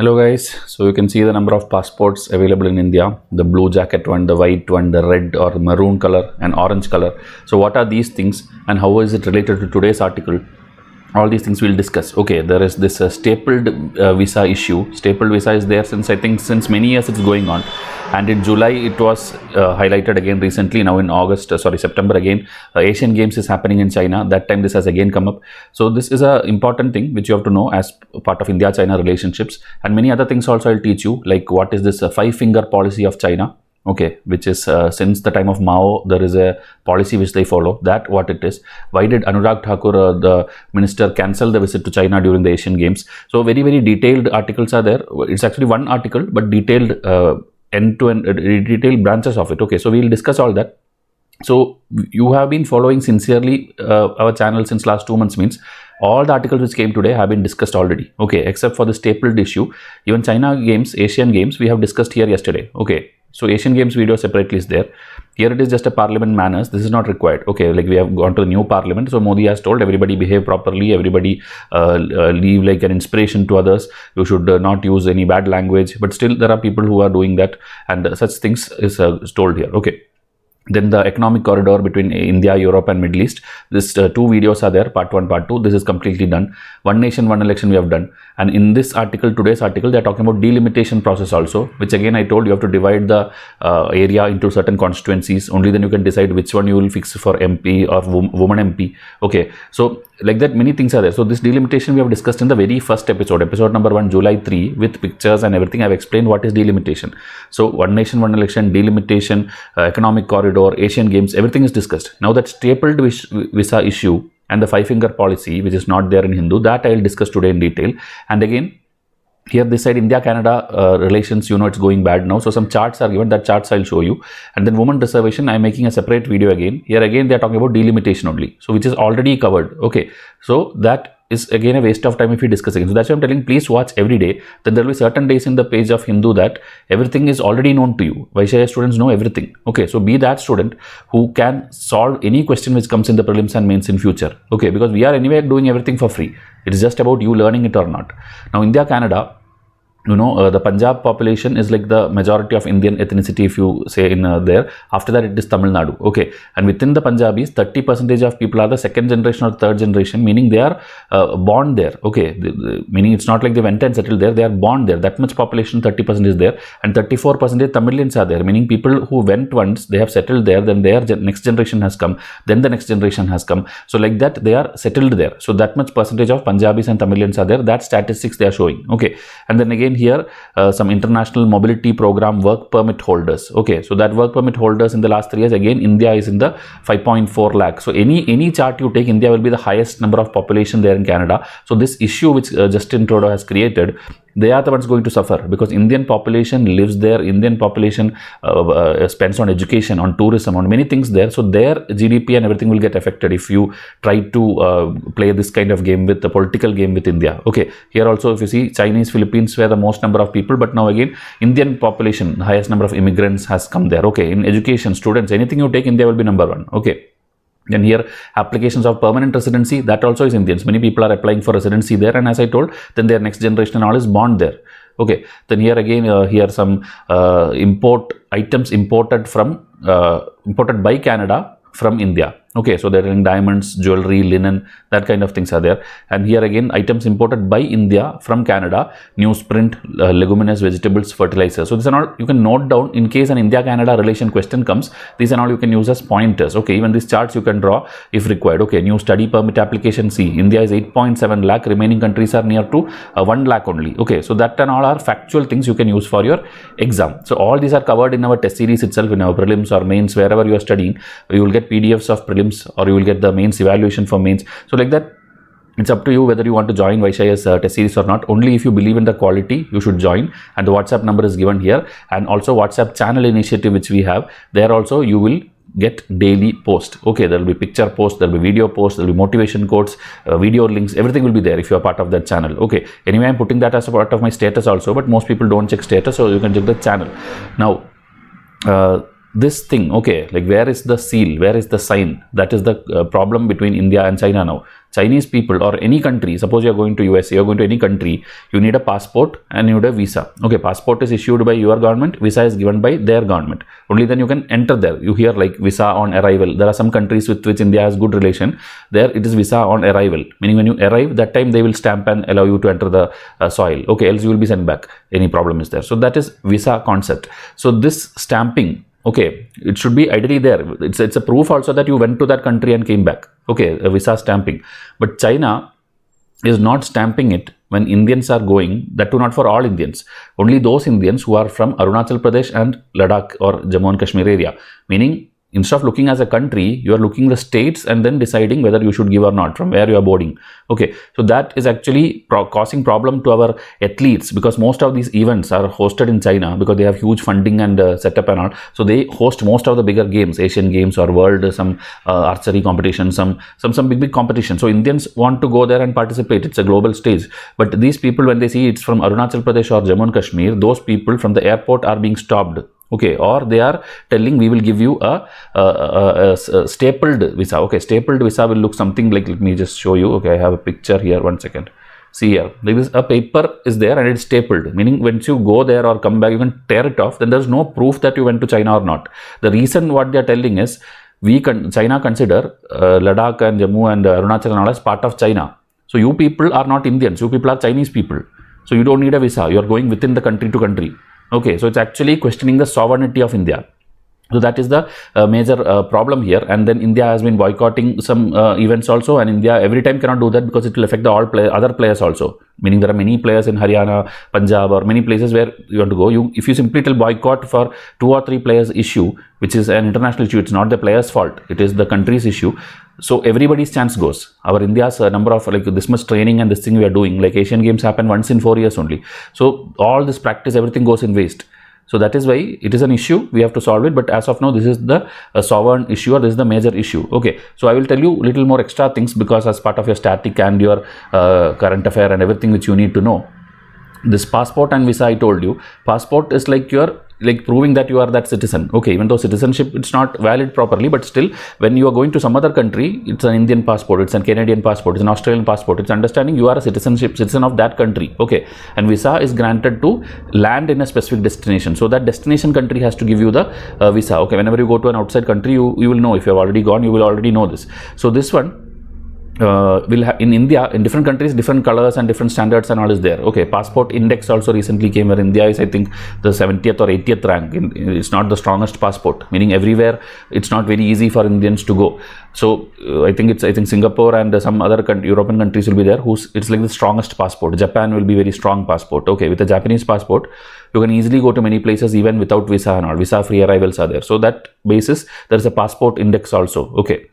Hello guys, so you can see the number of passports available in India, the blue jacket one, the white one, the red or maroon color and orange color. So what are these things and how is it related to today's article? All these things we'll discuss. Okay, there is this stapled visa issue. Stapled visa is there since many years it's going on, and in July it was highlighted again recently. Now in September again, Asian Games is happening in China. That time this has again come up. So this is a important thing which you have to know as part of India-China relationships, and many other things also I'll teach you, like what is this five-finger policy of China. Okay, which is since the time of Mao there is a policy which they follow. That what it is. Why did Anurag Thakur, the minister, cancel the visit to China during the Asian Games? So very detailed articles are there. It's actually one article but detailed end-to-end detailed branches of it. Okay, so we'll discuss all that. So you have been following sincerely our channel since last 2 months, means all the articles which came today have been discussed already. Okay, except for the stapled issue. Even China Games, Asian Games, we have discussed here yesterday. Okay, so Asian Games video separately is there. Here it is just a parliament manners. This is not required. Okay, like we have gone to the new parliament. So Modi has told everybody behave properly. Everybody leave like an inspiration to others. You should not use any bad language. But still there are people who are doing that, and such things is told here. Okay. Then the economic corridor between India, Europe and Middle East. This two videos are there, part 1, part 2. This is completely done. One nation, one election we have done. And in this article, today's article, they are talking about delimitation process also, which again I told you have to divide the area into certain constituencies. Only then you can decide which one you will fix for MP or woman MP. Okay, so like that many things are there. So this delimitation we have discussed in the very first episode number 1, July 3, with pictures and everything. I have explained what is delimitation. So one nation, one election, delimitation, economic corridor, Asian Games, everything is discussed. Now that stapled visa issue and the five-finger policy, which is not there in Hindu, that I will discuss today in detail. And again, here this side India-Canada relations, you know, it's going bad now. So some charts are given, that charts I'll show you. And then women reservation, I'm making a separate video again. Here again, they're talking about delimitation only. So which is already covered. Okay, so that is again a waste of time if we discuss again. So that's why I'm telling, please watch every day. Then there will be certain days in the page of Hindu that everything is already known to you. Vysh IAS students know everything. Okay, so be that student who can solve any question which comes in the prelims and mains in future. Okay, because we are anyway doing everything for free. It is just about you learning it or not. Now India, Canada, you know, the Punjab population is like the majority of Indian ethnicity, if you say in there. After that it is Tamil Nadu. Okay, and within the Punjabis, 30% of people are the second generation or third generation, meaning they are born there. Okay, meaning it's not like they went and settled there, they are born there. That much population, 30% is there, and 34% Tamilians are there, meaning people who went once, they have settled there, then their next generation has come, then the next generation has come. So like that they are settled there. So that much percentage of Punjabis and Tamilians are there. That statistics they are showing. Okay, and then again here some international mobility program work permit holders. Okay, so that work permit holders in the last 3 years, again India is in the 5.4 lakh. So any chart you take, India will be the highest number of population there in Canada. So this issue which Justin Trudeau has created, they are the ones going to suffer, because Indian population lives there. Indian population spends on education, on tourism, on many things there. So their GDP and everything will get affected if you try to play this kind of game with the political game with India. Okay, here also if you see, Chinese, Philippines were the most number of people, but now again Indian population, highest number of immigrants has come there. Okay, in education, students, anything you take, India will be number 1. Okay. Then here applications of permanent residency, that also is Indians. Many people are applying for residency there, and as I told, then their next generation and all is born there. Okay, then here again here some import items imported by Canada from India. Okay, so they're in diamonds, jewelry, linen, that kind of things are there. And here again items imported by India from Canada, newsprint, leguminous, vegetables, fertilizers. So these are all you can note down in case an India-Canada relation question comes. These are all you can use as pointers. Okay, even these charts you can draw if required. Okay, new study permit application, see, India is 8.7 lakh, remaining countries are near to 1 lakh only. Okay, so that and all are factual things you can use for your exam. So all these are covered in our test series itself, in our prelims or mains, wherever you are studying. You will get PDFs of prelims, or you will get the mains evaluation for mains. So like that, it's up to you whether you want to join Vysh IAS test series or not. Only if you believe in the quality, you should join. And the WhatsApp number is given here, and also WhatsApp channel initiative which we have. There also you will get daily post. Okay, there will be picture post, there will be video post, there will be motivation quotes, video links, everything will be there if you are part of that channel. Okay, anyway, I'm putting that as a part of my status also, but most people don't check status, so you can check the channel. Now this thing, okay, like where is the seal, where is the sign? That is the problem between India and China now. Chinese people or any country, suppose you're going to USA, you're going to any country, you need a passport and you need a visa. Okay, passport is issued by your government, visa is given by their government. Only then you can enter there. You hear like visa on arrival. There are some countries with which India has good relation. There it is visa on arrival, meaning when you arrive, that time they will stamp and allow you to enter the soil. Okay, else you will be sent back. Any problem is there. So that is visa concept. So this stamping, okay, it should be ideally there. It's a proof also that you went to that country and came back. Okay, a visa stamping. But China is not stamping it when Indians are going, that too not for all Indians. Only those Indians who are from Arunachal Pradesh and Ladakh or Jammu and Kashmir area. Meaning, instead of looking as a country, you are looking the states and then deciding whether you should give or not, from where you are boarding. Okay, so that is actually causing problem to our athletes, because most of these events are hosted in China because they have huge funding and setup and all. So they host most of the bigger games, Asian Games or World, some archery competition, some big competition. So Indians want to go there and participate. It's a global stage. But these people, when they see it's from Arunachal Pradesh or Jammu and Kashmir, those people from the airport are being stopped. Okay, or they are telling we will give you a stapled visa. Okay, stapled visa will look something like, let me just show you. Okay, I have a picture here, 1 second. See here, like this, a paper is there and it's stapled, meaning once you go there or come back, you can tear it off, then there's no proof that you went to China or not. The reason what they are telling is, China consider Ladakh and Jammu and Arunachal and all as part of China. So you people are not Indians, you people are Chinese people. So you don't need a visa, you are going within the country to country. Okay, so it's actually questioning the sovereignty of India. So that is the major problem here. And then India has been boycotting some events also, and India every time cannot do that because it will affect the other players also. Meaning there are many players in Haryana, Punjab or many places where you want to go. If you simply tell boycott for 2 or 3 players issue, which is an international issue, it's not the player's fault, it is the country's issue. So everybody's chance goes. Our India's number of like this much training and this thing we are doing, like Asian Games happen once in 4 years only. So all this practice, everything goes in waste. So that is why it is an issue, we have to solve it. But as of now, this is the sovereign issue, or this is the major issue. Okay, so I will tell you little more extra things, because as part of your static and your current affair and everything which you need to know. This passport and visa, I told you, passport is like your proving that you are that citizen. Okay, even though citizenship it's not valid properly, but still when you are going to some other country, it's an Indian passport, it's a Canadian passport, it's an Australian passport, it's understanding you are a citizen of that country. Okay, and visa is granted to land in a specific destination. So that destination country has to give you the visa. Okay, whenever you go to an outside country, you will know. If you have already gone, you will already know this. So this one will have in India, in different countries, different colors and different standards and all is there. Okay, passport index also recently came, where India is, I think, the 70th or 80th rank. It's not the strongest passport, meaning everywhere it's not very easy for Indians to go. So I think Singapore and some other European countries will be there it's like the strongest passport. Japan will be very strong passport. Okay, with a Japanese passport you can easily go to many places even without visa and all. Visa free arrivals are there. So that basis there is a passport index also. Okay.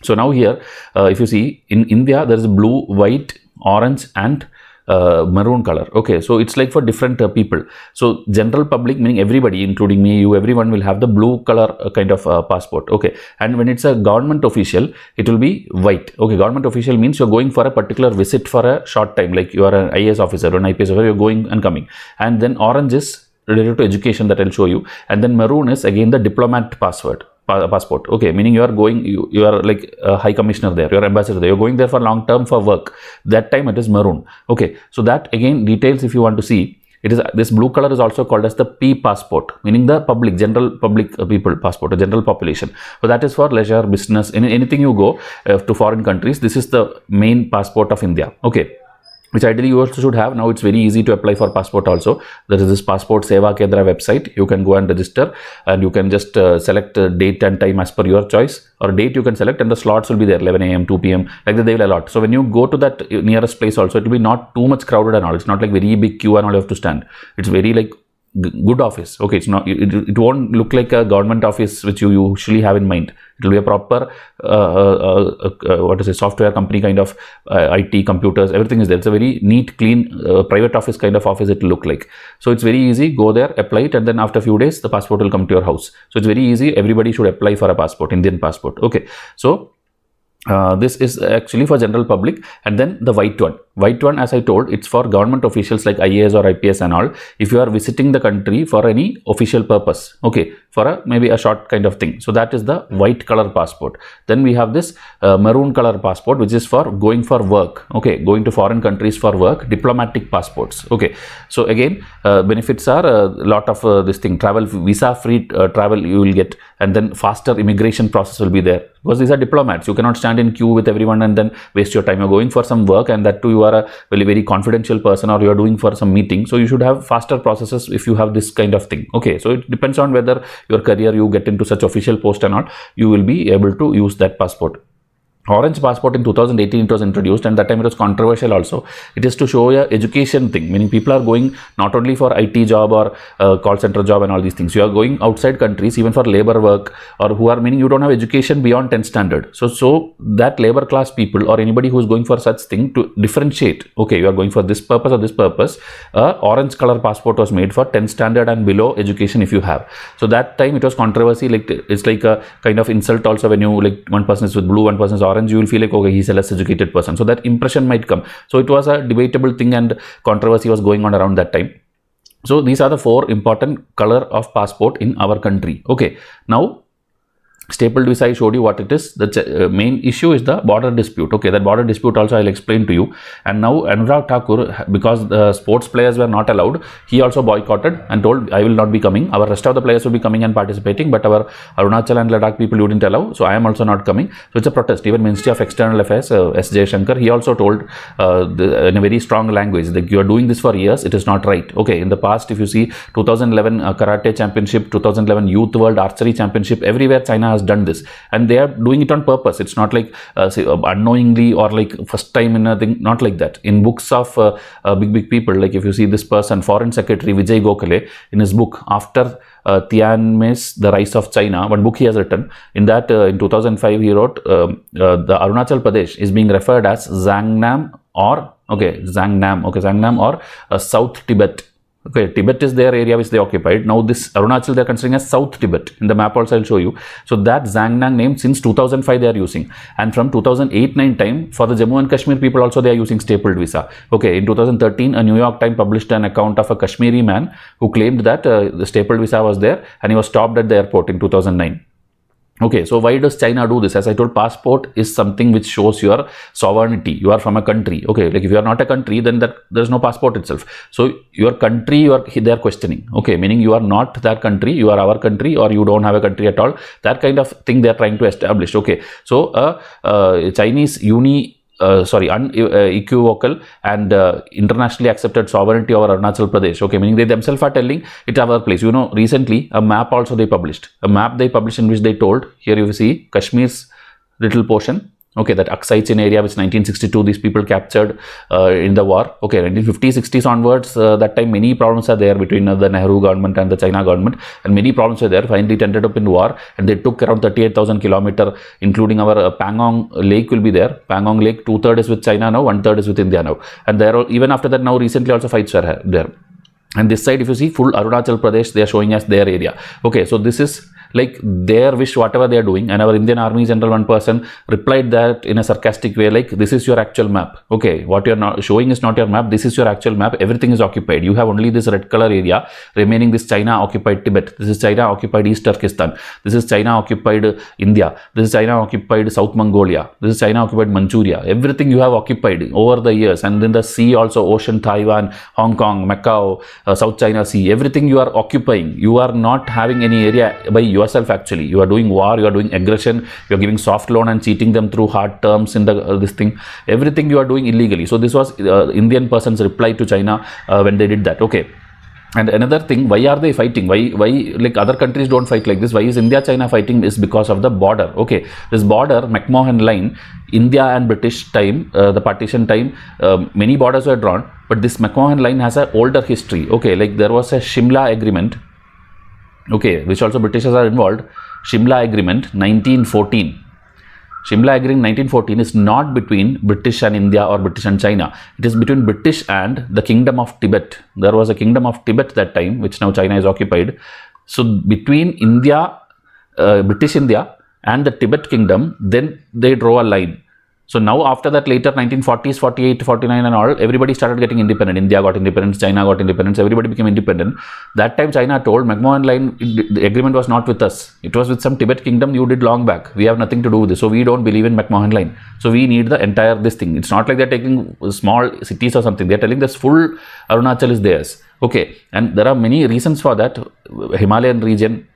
So now here, if you see, in India, there is blue, white, orange and maroon color. Okay, so it's like for different people. So general public, meaning everybody, including me, you, everyone will have the blue color kind of passport. Okay, and when it's a government official, it will be white. Okay, government official means you're going for a particular visit for a short time, like you are an IAS officer or an IPS officer, you're going and coming. And then orange is related to education, that I'll show you. And then maroon is again the diplomat passport. Okay, meaning you are going, you are like a high commissioner there, you are ambassador there, you're going there for long term for work. That time it is maroon. Okay, so that again details, if you want to see, it is this blue color is also called as the P passport, meaning the public, general public people passport, a general population. So that is for leisure, business, anything you go to foreign countries. This is the main passport of India. Okay, which ideally you also should have. Now it's very easy to apply for passport also. There is this Passport Seva Kendra website. You can go and register, and you can just select date and time as per your choice, or date you can select, and the slots will be there, 11 a.m., 2 p.m. like that they will allot. So when you go to that nearest place also, it will be not too much crowded and all. It's not like very big queue and all you have to stand. It's very like good office. Okay, it's not, it won't look like a government office which you usually have in mind. It will be a proper what is a software company kind of IT, computers, everything is there. It's a very neat, clean private office kind of office it will look like. So it's very easy. Go there, apply it, and then after a few days the passport will come to your house. So it's very easy. Everybody should apply for a passport, Indian passport. Okay, so this is actually for general public. And then the white one. White one, as I told, it's for government officials like IAS or IPS and all. If you are visiting the country for any official purpose, okay, for maybe a short kind of thing. So that is the white color passport. Then we have this maroon color passport, which is for going for work, okay, going to foreign countries for work, diplomatic passports, okay. So again, benefits are a lot of this thing, travel, visa free travel you will get, and then faster immigration process will be there, because these are diplomats. You cannot stand in queue with everyone and then waste your time. You're going for some work, and that too you are a very confidential person, or you are doing for some meeting, so you should have faster processes if you have this kind of thing, okay. So it depends on whether your career you get into such official post or not, you will be able to use that passport. Orange passport in 2018 it was introduced, and that time it was controversial also. It is to show a education thing, meaning people are going not only for IT job or call center job and all these things. You are going outside countries even for labor work, or who are, meaning you don't have education beyond 10th standard. So that labor class people or anybody who is going for such thing, to differentiate, okay, you are going for this purpose or this purpose, orange color passport was made for 10th standard and below education if you have. So that time it was controversy, like it's like a kind of insult also when you, like, one person is with blue, one person is orange, you will feel like, okay, he's a less educated person. So that impression might come. So it was a debatable thing, and controversy was going on around that time. So these are the 4 important color of passport in our country. Okay, now stapled visa, I showed you what it is. The main issue is the border dispute. Okay, that border dispute also I'll explain to you. And now Anurag Thakur, because the sports players were not allowed, he also boycotted and told, I will not be coming. Our rest of the players will be coming and participating, but our Arunachal and Ladakh people you didn't allow, so I am also not coming. So it's a protest. Even Ministry of External Affairs, S. Jaishankar, he also told in a very strong language that you are doing this for years, it is not right. Okay, in the past, if you see 2011 Karate Championship, 2011 Youth World Archery Championship, everywhere China has done this, and they are doing it on purpose. It's not like unknowingly or like first time in a thing, not like that. In books of big people, like if you see this person, Foreign Secretary Vijay Gokhale, in his book After Tiananmen, The Rise of China, one book he has written, in that in 2005 he wrote the Arunachal Pradesh is being referred as Zangnam or Zangnam or South Tibet. Okay, Tibet is their area which they occupied. Now this Arunachal they are considering as South Tibet. In the map also I'll show you. So that Zangnam name since 2005 they are using. And from 2008-9 time, for the Jammu and Kashmir people also they are using stapled visa. Okay, in 2013 a New York Times published an account of a Kashmiri man who claimed that the stapled visa was there, and he was stopped at the airport in 2009. Okay, so why does China do this? As I told, passport is something which shows your sovereignty. You are from a country. Okay, like if you are not a country, then there's no passport itself. So your country, they are questioning. Okay, meaning you are not that country, you are our country, or you don't have a country at all. That kind of thing they are trying to establish. Okay, so Chinese unequivocal and internationally accepted sovereignty over Arunachal Pradesh. Okay, meaning they themselves are telling it our place. You know, recently a map also they published. A map they published in which they told, here you see Kashmir's little portion. Okay, that Aksai-Chin area which 1962 these people captured in the war. Okay, 1950s, 60s onwards, that time many problems are there between the Nehru government and the China government, and many problems were there. Finally it ended up in war, and they took around 38,000 kilometers, including our Pangong Lake will be there. Pangong Lake, 2/3 is with China now, 1/3 is with India now. And there are, even after that now recently also fights were there. And this side if you see full Arunachal Pradesh they are showing as their area. Okay, so this is like their wish, whatever they are doing. And our Indian Army General, one person replied that in a sarcastic way, like, this is your actual map. Okay, what you're not showing is not your map, this is your actual map. Everything is occupied. You have only this red color area remaining, this China occupied Tibet, this is China occupied East Turkestan, this is China occupied India, this is China occupied South Mongolia, this is China occupied Manchuria. Everything you have occupied over the years. And then the sea also, ocean, Taiwan, Hong Kong, Macau, South China Sea, everything you are occupying. You are not having any area by yourself. Actually, you are doing war, you are doing aggression, you are giving soft loan and cheating them through hard terms in the this thing. Everything you are doing illegally. So this was Indian person's reply to China when they did that. Okay. And another thing, why are they fighting? Why like other countries don't fight like this? Why is India China fighting? Is because of the border. Okay, this border, McMahon line, India and British time, the partition time, many borders were drawn, but this McMahon line has an older history. Okay, like there was a Shimla agreement, okay, which also Britishers are involved. Shimla Agreement 1914. Shimla Agreement 1914 is not between British and India or British and China. It is between British and the Kingdom of Tibet. There was a Kingdom of Tibet that time, which now China is occupied. So between India, British India and the Tibet Kingdom, then they draw a line. So now after that, later 1940s, 48, 49 and all, everybody started getting independent. India got independence, China got independence, everybody became independent. That time China told McMahon line, the agreement was not with us. It was with some Tibet kingdom you did long back. We have nothing to do with this. So we don't believe in McMahon line. So we need the entire this thing. It's not like they're taking small cities or something. They're telling this full Arunachal is theirs. Okay. And there are many reasons for that. Himalayan region,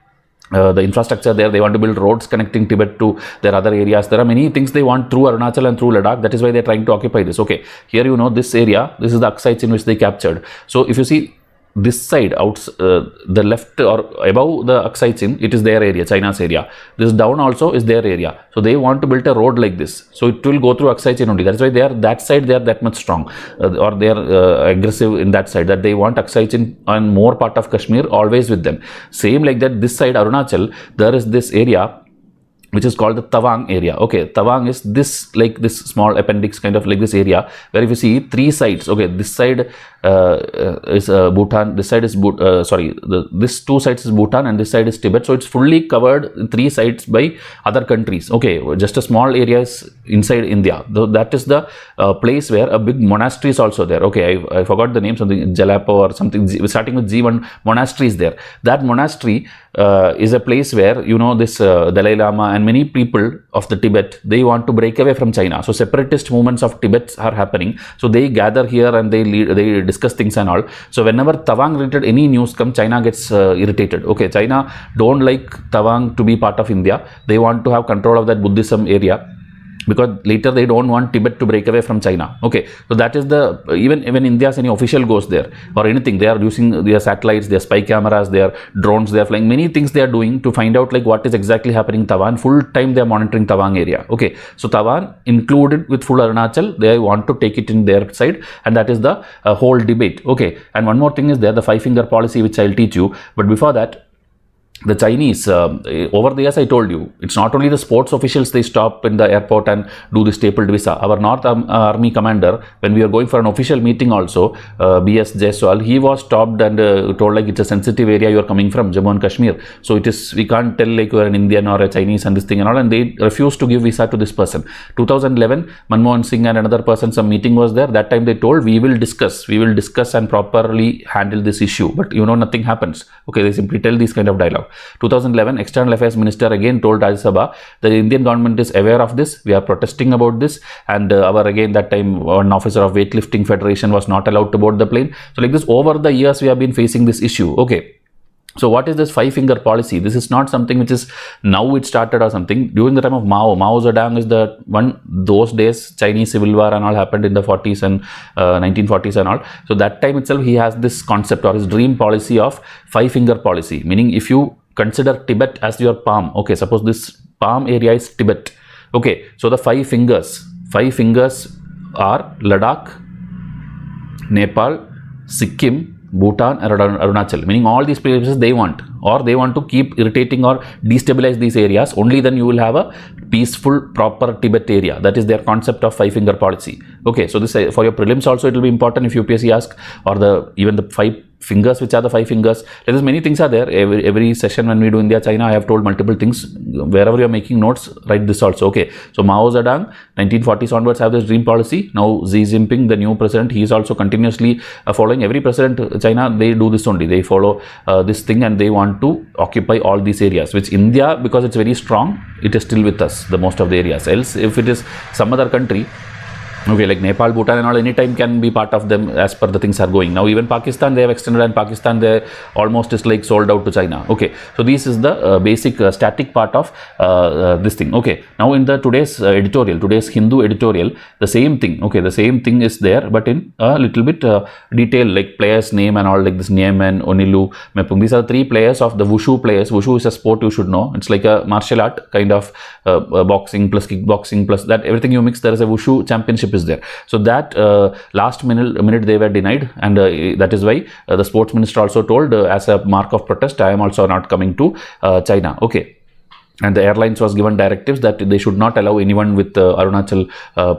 the infrastructure there, they want to build roads connecting Tibet to their other areas. There are many things they want through Arunachal and through Ladakh. That is why they're trying to occupy this. Okay, here you know this area, this is the Aksites in which they captured. So if you see this side, the left or above the Aksites, it is their area, China's area. This down also is their area. So they want to build a road like this. So it will go through Aksites only. That's why they are that side, they are that much strong, or they are aggressive in that side, that they want Aksites on more part of Kashmir always with them. Same like that, this side Arunachal, there is this area which is called the Tawang area. Okay, Tawang is this, like this small appendix kind of like this area, where if you see three sides, okay, this side is Bhutan, this side is this two sides is Bhutan and this side is Tibet. So it's fully covered in three sides by other countries. Okay, just a small area is inside India. That is the place where a big monastery is also there. Okay, I forgot the name, something Jalapo or something, starting with G1 monastery is there. That monastery is a place where, you know, this Dalai Lama and many people of the Tibet, they want to break away from China. So separatist movements of Tibet are happening. So they gather here and they discuss things and all. So whenever Tawang related any news comes, China gets irritated. Okay, China don't like Tawang to be part of India. They want to have control of that Buddhism area, because later they don't want Tibet to break away from China. Okay, so that is the, even India's any official goes there or anything, they are using their satellites, their spy cameras, their drones, they are flying, many things they are doing to find out like what is exactly happening in Tawang. Full time they are monitoring Tawang area. Okay, so Tawang included with full Arunachal, they want to take it in their side, and that is the whole debate. Okay, and one more thing is there, the five-finger policy, which I'll teach you. But before that, the Chinese, over the years I told you, it's not only the sports officials they stop in the airport and do the stapled visa. Our North Army commander, when we were going for an official meeting also, BS Jaiswal, he was stopped and told like it's a sensitive area you are coming from, Jammu and Kashmir. So it is, we can't tell like you are an Indian or a Chinese and this thing and all, and they refused to give visa to this person. 2011, Manmohan Singh and another person, some meeting was there. That time they told we will discuss and properly handle this issue. But you know, nothing happens. Okay, they simply tell this kind of dialogue. 2011, External Affairs Minister again told Rajya Sabha, the Indian government is aware of this, we are protesting about this, and our again that time one officer of Weightlifting Federation was not allowed to board the plane. So like this, over the years we have been facing this issue. Okay, so what is this five-finger policy? This is not something which is now it started or something. During the time of Mao Zedong is the one, those days Chinese civil war and all happened in the 40s and 1940s and all. So that time itself he has this concept or his dream policy of five-finger policy, meaning if you consider Tibet as your palm. Okay, suppose this palm area is Tibet. Okay, so the five fingers are Ladakh, Nepal, Sikkim, Bhutan and Arunachal, meaning all these places they want, or they want to keep irritating or destabilize these areas. Only then you will have a peaceful, proper Tibet area. That is their concept of five-finger policy. Okay, so this for your prelims also it will be important if UPSC ask, or even the five fingers, which are the five fingers. There's many things are there. Every session when we do India China, I have told multiple things. Wherever you are making notes, write this also. Okay, so Mao Zedong 1940s onwards have this dream policy. Now Xi Jinping, the new president, he is also continuously following. Every president China, they do this only, they follow this thing, and they want to occupy all these areas, which India, because it's very strong, it is still with us, the most of the areas. Else if it is some other country, okay, like Nepal, Bhutan and all, anytime can be part of them as per the things are going. Now even Pakistan, they have extended, and Pakistan, they almost is like sold out to China. Okay, so this is the basic static part of this thing. Okay, now in the today's editorial, today's Hindu editorial, the same thing. Okay, the same thing is there, but in a little bit detail, like players name and all, like this Niemen, Onilu, Mepung. These are three players of the Wushu players. Wushu is a sport you should know. It's like a martial art kind of boxing plus kickboxing plus that, everything you mix, there is a Wushu championship is there. So that last minute they were denied, and that is why the sports minister also told as a mark of protest, I am also not coming to China. Okay, and the airlines was given directives that they should not allow anyone with Arunachal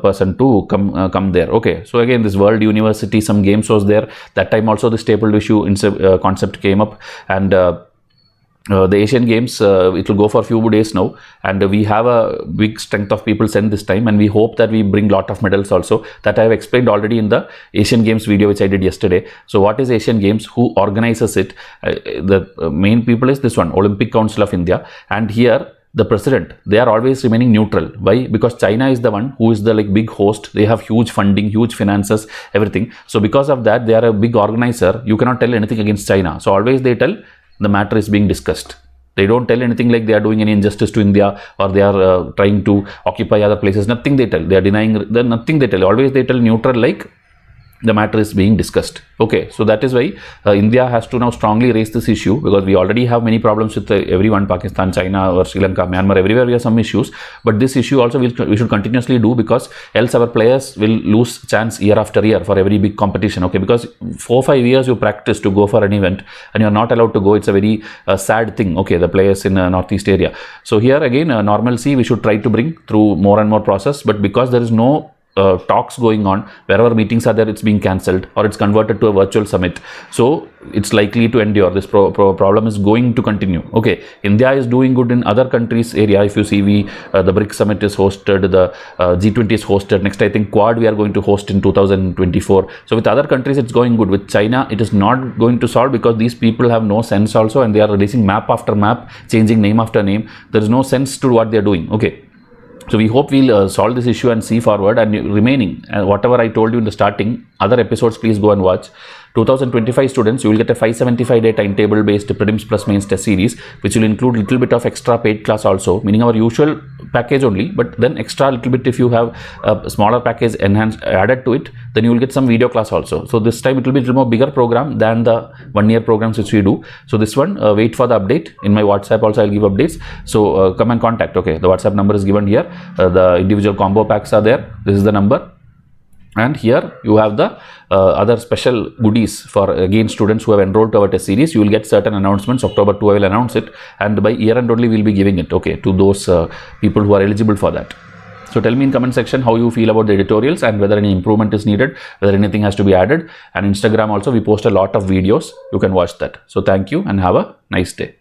person to come there. Okay, so again this World University, some games was there. That time also the stapled issue concept came up, and The Asian Games, it will go for a few days now, and we have a big strength of people sent this time, and we hope that we bring lot of medals also, that I have explained already in the Asian Games video which I did yesterday. So what is Asian Games? Who organizes it? The main people is this one, Olympic Council of India, and here the president, they are always remaining neutral. Why? Because China is the one who is the big host. They have huge funding, huge finances, everything. So because of that, they are a big organizer. You cannot tell anything against China. So always they tell the matter is being discussed. They don't tell anything like they are doing any injustice to India, or they are trying to occupy other places. Nothing they tell. They are denying. Nothing they tell. Always they tell neutral, like the matter is being discussed. Okay, so that is why India has to now strongly raise this issue, because we already have many problems with everyone, Pakistan, China, or Sri Lanka, Myanmar, everywhere we have some issues. But this issue also we should continuously do, because else our players will lose chance year after year for every big competition. Okay, because 4-5 years you practice to go for an event and you are not allowed to go. It's a very sad thing. Okay, the players in northeast area. So here again, normalcy we should try to bring through more and more process, but because there is no talks going on, wherever meetings are there, it's being cancelled or it's converted to a virtual summit. So it's likely to endure. This problem is going to continue. Okay, India is doing good in other countries area. If you see, the BRICS summit is hosted, the G20 is hosted. Next, I think Quad we are going to host in 2024. So with other countries, it's going good. With China, it is not going to solve, because these people have no sense also, and they are releasing map after map, changing name after name. There is no sense to what they are doing. Okay. So we hope we'll solve this issue and see forward. And remaining, whatever I told you in the starting, other episodes, please go and watch. 2025 students, you will get a 575-day timetable based prelims plus mains test series, which will include little bit of extra paid class also, meaning our usual package only, but then extra little bit if you have a smaller package enhanced added to it, then you will get some video class also. So this time it will be a little more bigger program than the 1-year programs which we do. So this one, wait for the update. In my WhatsApp also I'll give updates. So come and contact. Okay, the WhatsApp number is given here. The individual combo packs are there. This is the number. And here you have the other special goodies for again students who have enrolled to our test series. You will get certain announcements. October 2 I will announce it, and by year end only we will be giving it, okay, to those people who are eligible for that. So tell me in comment section how you feel about the editorials and whether any improvement is needed, whether anything has to be added. And Instagram also, we post a lot of videos. You can watch that. So thank you and have a nice day.